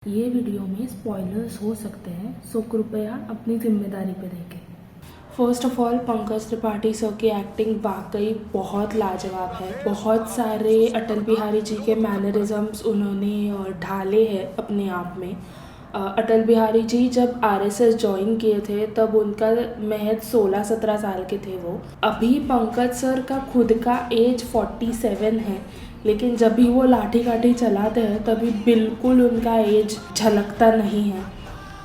ये वीडियो में स्पॉयलर्स हो सकते हैं, सो कृपया अपनी जिम्मेदारी पर देखें। First of all, Pankaj Tripathi sir की एक्टिंग वाकई बहुत लाजवाब है। बहुत सारे अटल बिहारी जी के मैनरिज्म्स उन्होंने ढाले हैं अपने आप में। अटल बिहारी जी जब आरएसएस ज्वाइन किए थे तब उनका महज 16-17 साल के थे वो। अभी पंकज सर का खुद का एज 47 है, लेकिन जब भी वो लाठी काठी चलाते हैं तभी बिल्कुल उनका एज झलकता नहीं है।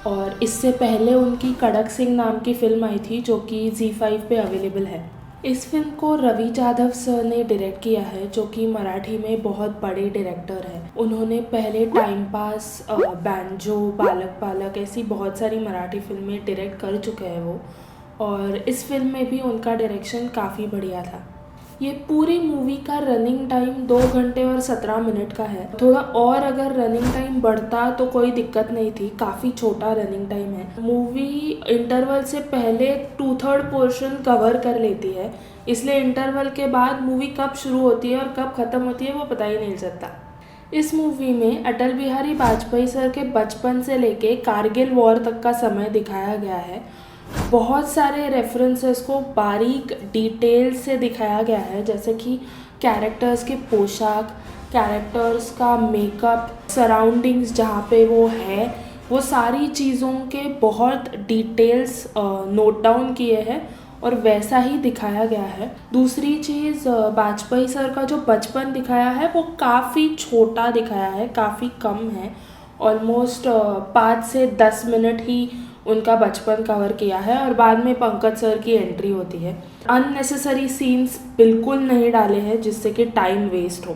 और इससे पहले उनकी कड़क सिंह नाम की फिल्म आई थी जो कि ZEE5 पे अवेलेबल है। इस फिल्म को रवि जाधव सर ने डायरेक्ट किया है, जो कि मराठी में बहुत बड़े डायरेक्टर हैं। उन्होंने पहले टाइम पास, बैंजो, बालक बालक ऐसी बहुत सारी मराठी फिल्में डायरेक्ट कर चुके हैं वो, और इस फिल्म में भी उनका डायरेक्शन काफ़ी बढ़िया था। ये पूरी मूवी का रनिंग टाइम 2 घंटे और 17 मिनट का है। थोड़ा और अगर रनिंग टाइम बढ़ता तो कोई दिक्कत नहीं थी, काफ़ी छोटा रनिंग टाइम है। मूवी इंटरवल से पहले 2/3 पोर्शन कवर कर लेती है, इसलिए इंटरवल के बाद मूवी कब शुरू होती है और कब ख़त्म होती है वो पता ही नहीं चलता। इस मूवी में अटल बिहारी वाजपेयी सर के बचपन से लेके कारगिल वॉर तक का समय दिखाया गया है। बहुत सारे रेफरेंसेस को बारीक डिटेल से दिखाया गया है, जैसे कि कैरेक्टर्स के पोशाक, कैरेक्टर्स का मेकअप, सराउंडिंग्स जहाँ पे वो है, वो सारी चीज़ों के बहुत डिटेल्स नोट डाउन किए हैं और वैसा ही दिखाया गया है। दूसरी चीज़, वाजपेयी सर का जो बचपन दिखाया है वो काफ़ी छोटा दिखाया है, काफ़ी कम है। ऑलमोस्ट 5 से 10 मिनट ही उनका बचपन कवर किया है और बाद में पंकज सर की एंट्री होती है। अननेसेसरी सीन्स बिल्कुल नहीं डाले हैं जिससे कि टाइम वेस्ट हो।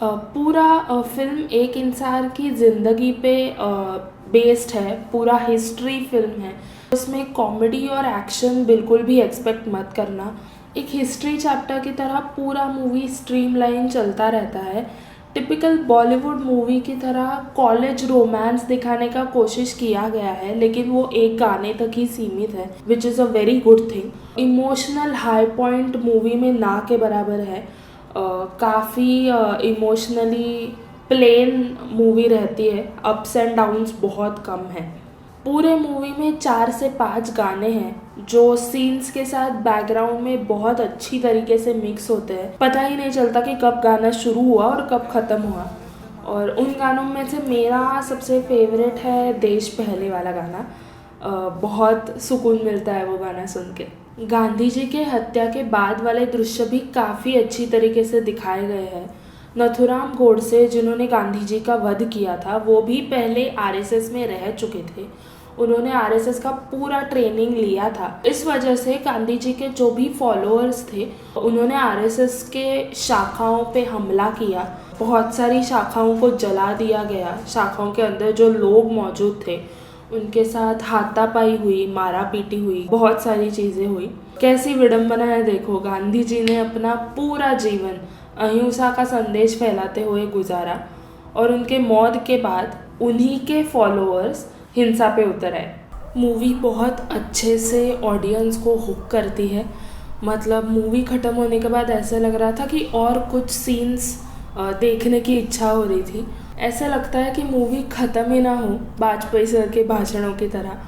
पूरा फिल्म एक इंसान की ज़िंदगी पे बेस्ड है, पूरा हिस्ट्री फिल्म है। इसमें कॉमेडी और एक्शन बिल्कुल भी एक्सपेक्ट मत करना। एक हिस्ट्री चैप्टर की तरह पूरा मूवी स्ट्रीमलाइन चलता रहता है। टिपिकल बॉलीवुड मूवी की तरह कॉलेज रोमांस दिखाने का कोशिश किया गया है, लेकिन वो एक गाने तक ही सीमित है, which is a very good thing. Emotional high point movie में ना के बराबर है। काफ़ी इमोशनली प्लेन मूवी रहती है, अप्स एंड डाउन्स बहुत कम है। पूरे मूवी में 4 से 5 गाने हैं जो सीन्स के साथ बैकग्राउंड में बहुत अच्छी तरीके से मिक्स होते हैं। पता ही नहीं चलता कि कब गाना शुरू हुआ और कब ख़त्म हुआ। और उन गानों में से मेरा सबसे फेवरेट है देश पहले वाला गाना। बहुत सुकून मिलता है वो गाना सुन के। गांधी जी के हत्या के बाद वाले दृश्य भी काफ़ी अच्छी तरीके से दिखाए गए हैं। नथुराम गोडसे, जिन्होंने गांधी जी का वध किया था, वो भी पहले आरएसएस में रह चुके थे। उन्होंने आरएसएस का पूरा ट्रेनिंग लिया था। इस वजह से गांधी जी के जो भी फॉलोअर्स थे उन्होंने आरएसएस के शाखाओं पे हमला किया। बहुत सारी शाखाओं को जला दिया गया। शाखाओं के अंदर जो लोग मौजूद थे उनके साथ हाथापाई हुई, मारा पीटी हुई, बहुत सारी चीज़ें हुई। कैसी विडंबना है देखो, गांधी जी ने अपना पूरा जीवन अहिंसा का संदेश फैलाते हुए गुजारा और उनके मौत के बाद उन्हीं के फॉलोअर्स हिंसा पे उतर आए। मूवी बहुत अच्छे से ऑडियंस को हुक करती है। मतलब मूवी ख़त्म होने के बाद ऐसा लग रहा था कि और कुछ सीन्स देखने की इच्छा हो रही थी। ऐसा लगता है कि मूवी ख़त्म ही ना हो, वाजपेयी सर के भाषणों की तरह।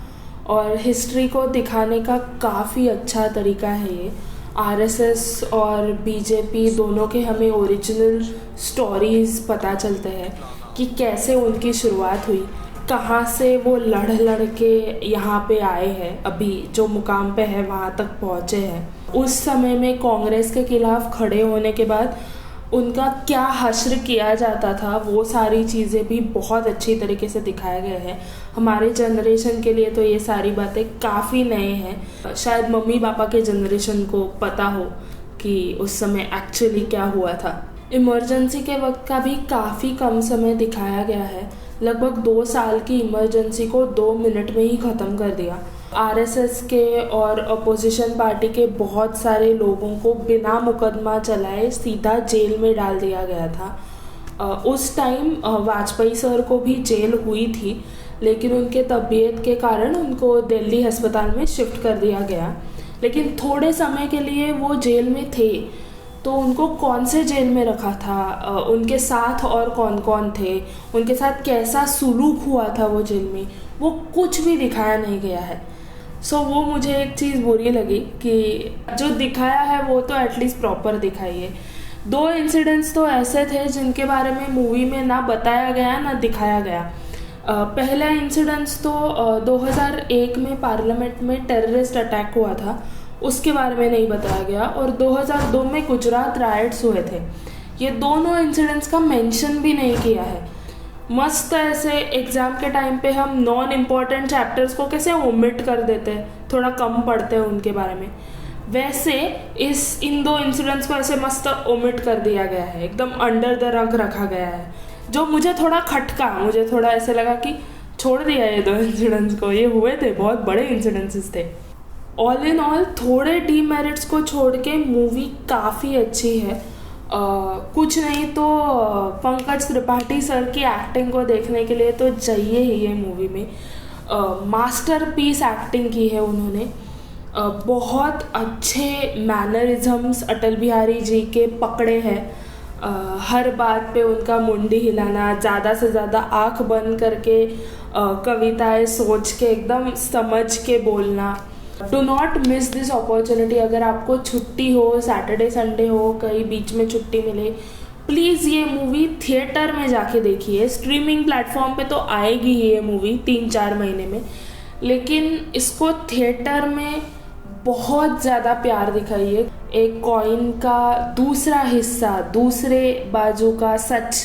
और हिस्ट्री को दिखाने का काफ़ी अच्छा तरीका है ये। आरएसएस और बीजेपी दोनों के हमें ओरिजिनल स्टोरीज़ पता चलते हैं कि कैसे उनकी शुरुआत हुई, कहाँ से वो लड़ के यहाँ पे आए हैं, अभी जो मुकाम पे है वहाँ तक पहुँचे हैं। उस समय में कांग्रेस के खिलाफ खड़े होने के बाद उनका क्या हश्र किया जाता था, वो सारी चीज़ें भी बहुत अच्छी तरीके से दिखाए गए हैं। हमारे जनरेशन के लिए तो ये सारी बातें काफ़ी नए हैं। शायद मम्मी पापा के जनरेशन को पता हो कि उस समय एक्चुअली क्या हुआ था। इमरजेंसी के वक्त का भी काफ़ी कम समय दिखाया गया है। लगभग 2 साल की इमरजेंसी को 2 मिनट में ही ख़त्म कर दिया। आरएसएस के और अपोजिशन पार्टी के बहुत सारे लोगों को बिना मुकदमा चलाए सीधा जेल में डाल दिया गया था। उस टाइम वाजपेयी सर को भी जेल हुई थी, लेकिन उनके तबीयत के कारण उनको दिल्ली अस्पताल में शिफ्ट कर दिया गया। लेकिन थोड़े समय के लिए वो जेल में थे। तो उनको कौन से जेल में रखा था, उनके साथ और कौन कौन थे, उनके साथ कैसा सुलूक हुआ था वो जेल में, वो कुछ भी दिखाया नहीं गया है। सो वो मुझे एक चीज़ बुरी लगी कि जो दिखाया है वो तो एटलीस्ट प्रॉपर दिखाइए। 2 इंसिडेंट्स तो ऐसे थे जिनके बारे में मूवी में ना बताया गया ना दिखाया गया। पहला इंसिडेंट्स तो 2001 में पार्लियामेंट में टेररिस्ट अटैक हुआ था, उसके बारे में नहीं बताया गया, और 2002 में गुजरात राइट्स हुए थे। ये दोनों इंसिडेंट्स का मेंशन भी नहीं किया है। मस्त ऐसे एग्ज़ाम के टाइम पे हम नॉन इम्पॉर्टेंट चैप्टर्स को कैसे ओमिट कर देते हैं, थोड़ा कम पढ़ते हैं उनके बारे में, वैसे इन 2 इंसिडेंट्स को ऐसे मस्त ओमिट कर दिया गया है, एकदम अंडर द रग रखा गया है, जो मुझे थोड़ा खटका। मुझे थोड़ा ऐसे लगा कि छोड़ दिया ये 2 इंसिडेंट्स को, ये हुए थे, बहुत बड़े इंसिडेंसेस थे। ऑल इन ऑल थोड़े डीमेरिट्स को छोड़ के मूवी काफ़ी अच्छी है। कुछ नहीं तो पंकज त्रिपाठी सर की एक्टिंग को देखने के लिए तो चाहिए ही ये मूवी में। मास्टरपीस एक्टिंग की है उन्होंने। बहुत अच्छे मैनरिज्म्स अटल बिहारी जी के पकड़े हैं। हर बात पे उनका मुंडी हिलाना, ज़्यादा से ज़्यादा आँख बंद करके कविताएं सोच के एकदम समझ के बोलना। Do not miss this opportunity. अगर आपको छुट्टी हो, सैटरडे संडे हो, कहीं बीच में छुट्टी मिले, प्लीज़ ये मूवी थिएटर में जाके देखिए। स्ट्रीमिंग प्लेटफॉर्म पे तो आएगी ही ये मूवी 3-4 महीने में, लेकिन इसको थिएटर में बहुत ज़्यादा प्यार दिखाइए। एक कॉइन का दूसरा हिस्सा, दूसरे बाजू का सच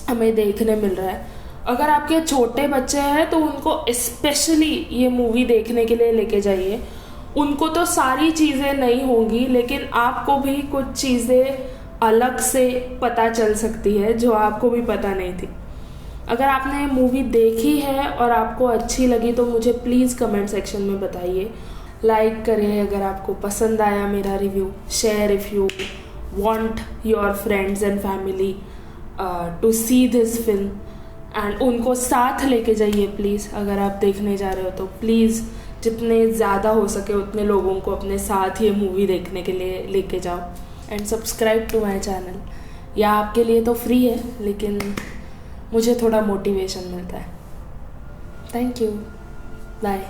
हमें देखने मिल रहा है। अगर आपके छोटे बच्चे हैं तो उनको स्पेशली ये मूवी देखने के लिए लेके जाइए। उनको तो सारी चीज़ें नहीं होंगी, लेकिन आपको भी कुछ चीज़ें अलग से पता चल सकती है जो आपको भी पता नहीं थी। अगर आपने मूवी देखी है और आपको अच्छी लगी तो मुझे प्लीज़ कमेंट सेक्शन में बताइए। लाइक करें अगर आपको पसंद आया मेरा review. Share if you want your friends and family to see this film, and उनको साथ लेके जाइए प्लीज़। अगर आप देखने जा रहे हो तो प्लीज़ जितने ज़्यादा हो सके उतने लोगों को अपने साथ ये मूवी देखने के लिए लेके जाओ। And subscribe to my channel. या आपके लिए तो फ्री है, लेकिन मुझे थोड़ा मोटिवेशन मिलता है। Thank you, bye.